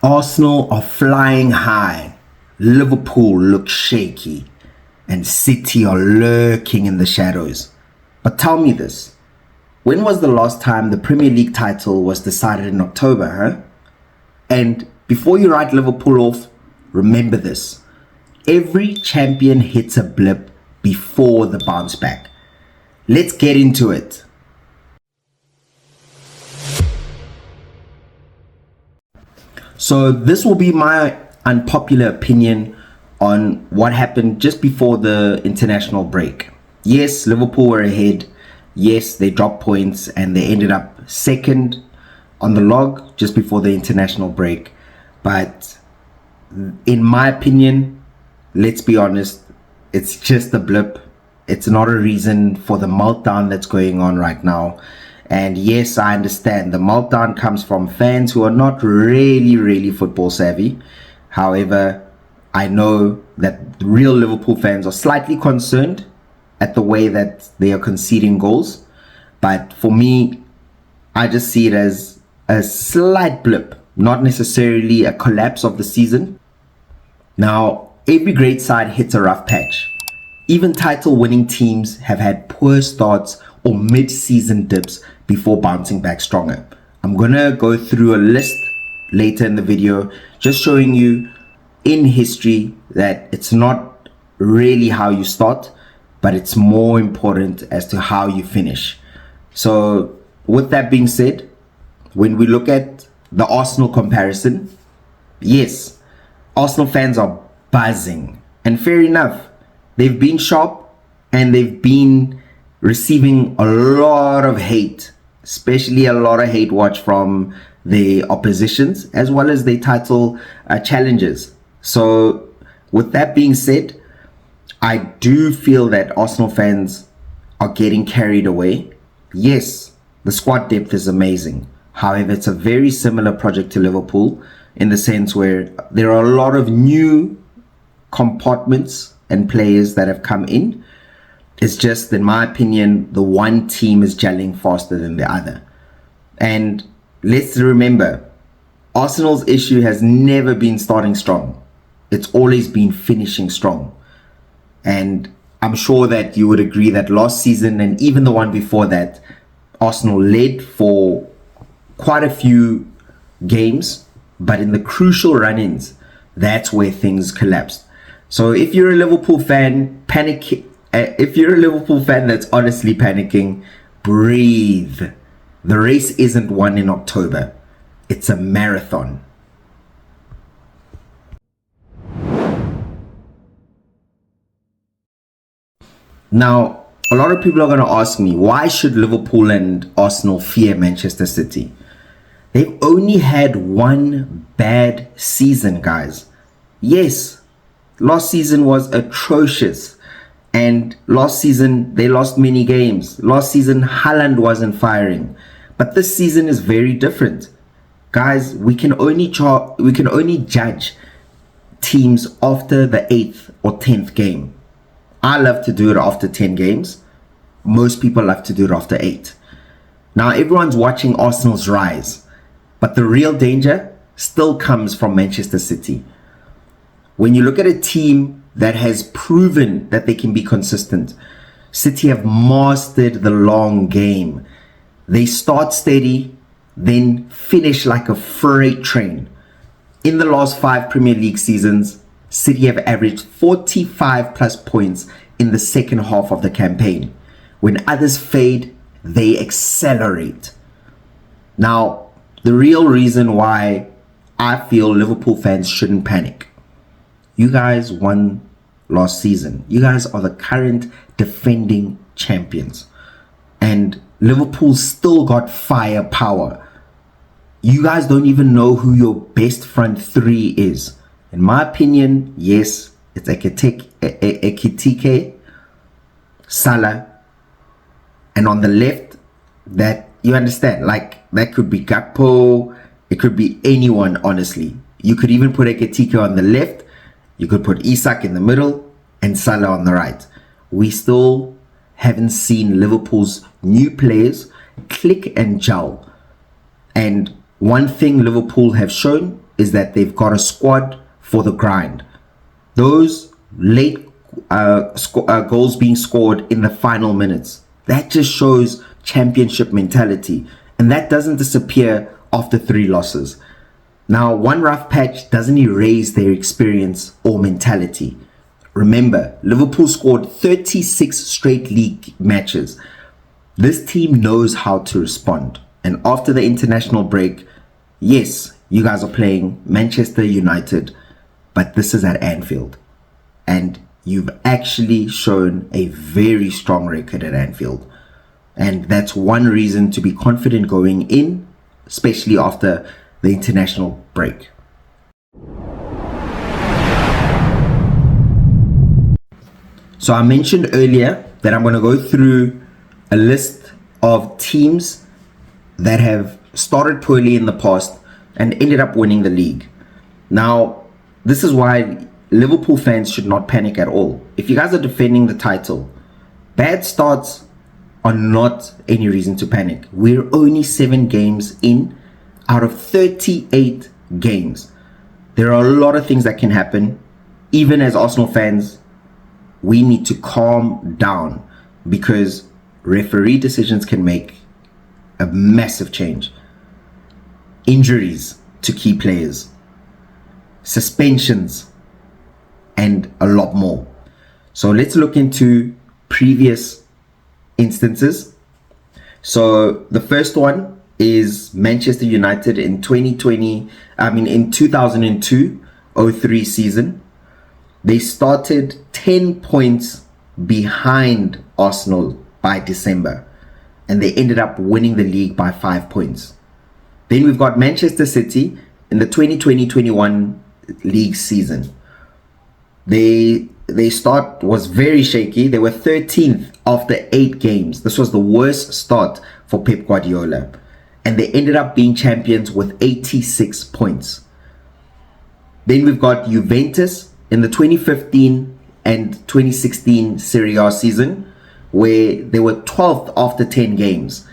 Arsenal are flying high, Liverpool looks shaky, and City are lurking in the shadows. But tell me this, when was the last time the Premier League title was decided in October, huh? And before you write Liverpool off, remember this. Every champion hits a blip before the bounce back. Let's get into it. So this will be my unpopular opinion on what happened just before the international break. Yes, Liverpool were ahead. Yes, they dropped points and they ended up second on the log just before the international break. But in my opinion, let's be honest, it's just a blip. It's not a reason for the meltdown that's going on right now. And yes, I understand the meltdown comes from fans who are not really football savvy. However, I know that the real Liverpool fans are slightly concerned at the way that they are conceding goals. But for me, I just see it as a slight blip, not necessarily a collapse of the season. Now, every great side hits a rough patch. Even title-winning teams have had poor starts or mid-season dips before bouncing back stronger. I'm gonna go through a list later in the video, just showing you in history that it's not really how you start, but it's more important as to how you finish. So with that being said, when we look at the Arsenal comparison, yes, Arsenal fans are buzzing, and fair enough. They've been sharp and they've been receiving a lot of hate, especially a lot of hate watch from the oppositions as well as the title challengers. So with that being said, I do feel that Arsenal fans are getting carried away. Yes, the squad depth is amazing. However, it's a very similar project to Liverpool in the sense where there are a lot of new compartments and players that have come in. It's just, in my opinion, the one team is gelling faster than the other. And let's remember, Arsenal's issue has never been starting strong. It's always been finishing strong. And I'm sure that you would agree that last season and even the one before that, Arsenal led for quite a few games, but in the crucial run-ins, that's where things collapsed. So if you're a Liverpool fan, if you're a Liverpool fan that's honestly panicking, breathe. The race isn't won in October. It's a marathon. Now, a lot of people are going to ask me, why should Liverpool and Arsenal fear Manchester City? They've only had one bad season, guys. Yes, last season was atrocious. And last season, they lost many games. Last season, Haaland wasn't firing. But this season is very different. Guys, we can only judge teams after the 8th or 10th game. I love to do it after 10 games. Most people love to do it after 8. Now, everyone's watching Arsenal's rise. But the real danger still comes from Manchester City. When you look at a team that has proven that they can be consistent, City have mastered the long game. They start steady, then finish like a freight train. In the last 5 Premier League seasons, City have averaged 45 plus points in the second half of the campaign. When others fade, they accelerate. Now, the real reason why I feel Liverpool fans shouldn't panic. You guys won last season. You guys are the current defending champions. And Liverpool still got firepower. You guys don't even know who your best front three is. In my opinion, yes, it's Ekitike, Salah, and on the left, that you understand, like that could be Gakpo, it could be anyone, honestly. You could even put Ekitike on the left. You could put Isak in the middle and Salah on the right. We still haven't seen Liverpool's new players click and gel. And one thing Liverpool have shown is that they've got a squad for the grind. Those late goals being scored in the final minutes, that just shows championship mentality, and that doesn't disappear after 3 losses. Now, one rough patch doesn't erase their experience or mentality. Remember, Liverpool scored 36 straight league matches. This team knows how to respond. And after the international break, yes, you guys are playing Manchester United, but this is at Anfield. And you've actually shown a very strong record at Anfield. And that's one reason to be confident going in, especially after the international break. So I mentioned earlier that I'm going to go through a list of teams that have started poorly in the past and ended up winning the league. Now, this is why Liverpool fans should not panic at all. If you guys are defending the title, bad starts are not any reason to panic. We're only 7 games in out of 38 games. There are a lot of things that can happen. Even as Arsenal fans, we need to calm down because referee decisions can make a massive change. Injuries to key players, suspensions, and a lot more. So let's look into previous instances. So the first one is Manchester United in 2002-03 season. They started 10 points behind Arsenal by December, and they ended up winning the league by 5 points. Then we've got Manchester City in the 2020-21 league season. Their start was very shaky. They were 13th after 8 games. This was the worst start for Pep Guardiola, and they ended up being champions with 86 points. Then we've got Juventus in the 2015 and 2016 Serie A season, where they were 12th after 10 games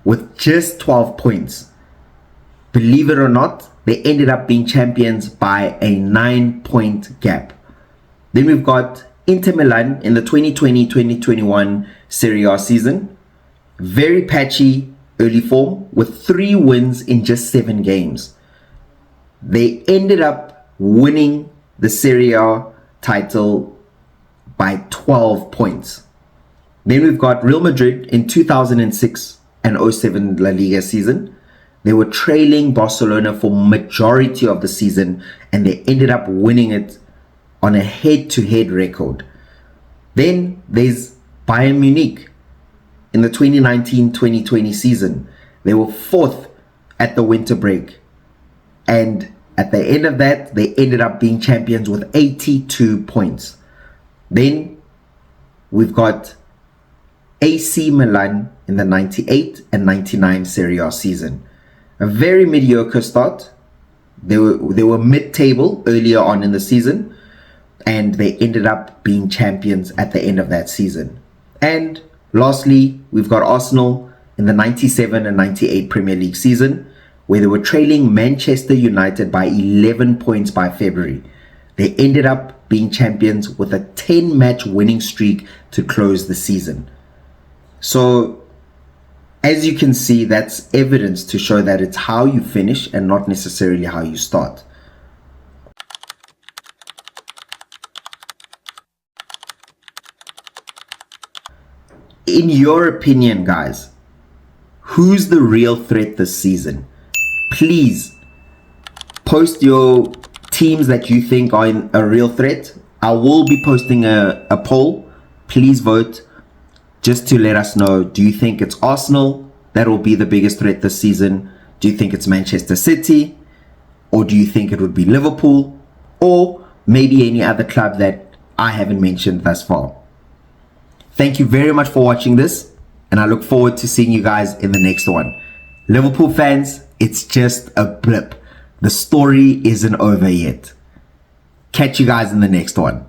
with just 12 points. Believe it or not, they ended up being champions by a 9-point gap. Then we've got Inter Milan in the 2020-2021 Serie A season. Very patchy early form with 3 wins in just 7 games. They ended up winning the Serie A title by 12 points. Then we've got Real Madrid in 2006 and 07 La Liga season. They were trailing Barcelona for majority of the season, and they ended up winning it on a head-to-head record. Then there's Bayern Munich in the 2019-2020 season. They were 4th at the winter break, and at the end of that, they ended up being champions with 82 points. Then we've got AC Milan in the 98 and 99 Serie A season. A very mediocre start. They were mid-table earlier on in the season, and they ended up being champions at the end of that season. And lastly, we've got Arsenal in the 97 and 98 Premier League season, where they were trailing Manchester United by 11 points by February. They ended up being champions with a 10-match winning streak to close the season. So, as you can see, that's evidence to show that it's how you finish and not necessarily how you start. In your opinion, guys, who's the real threat this season? Please post your teams that you think are in a real threat. I will be posting a poll. Please vote just to let us know. Do you think it's Arsenal that will be the biggest threat this season? Do you think it's Manchester City? Or do you think it would be Liverpool? Or maybe any other club that I haven't mentioned thus far? Thank you very much for watching this, and I look forward to seeing you guys in the next one. Liverpool fans, it's just a blip. The story isn't over yet. Catch you guys in the next one.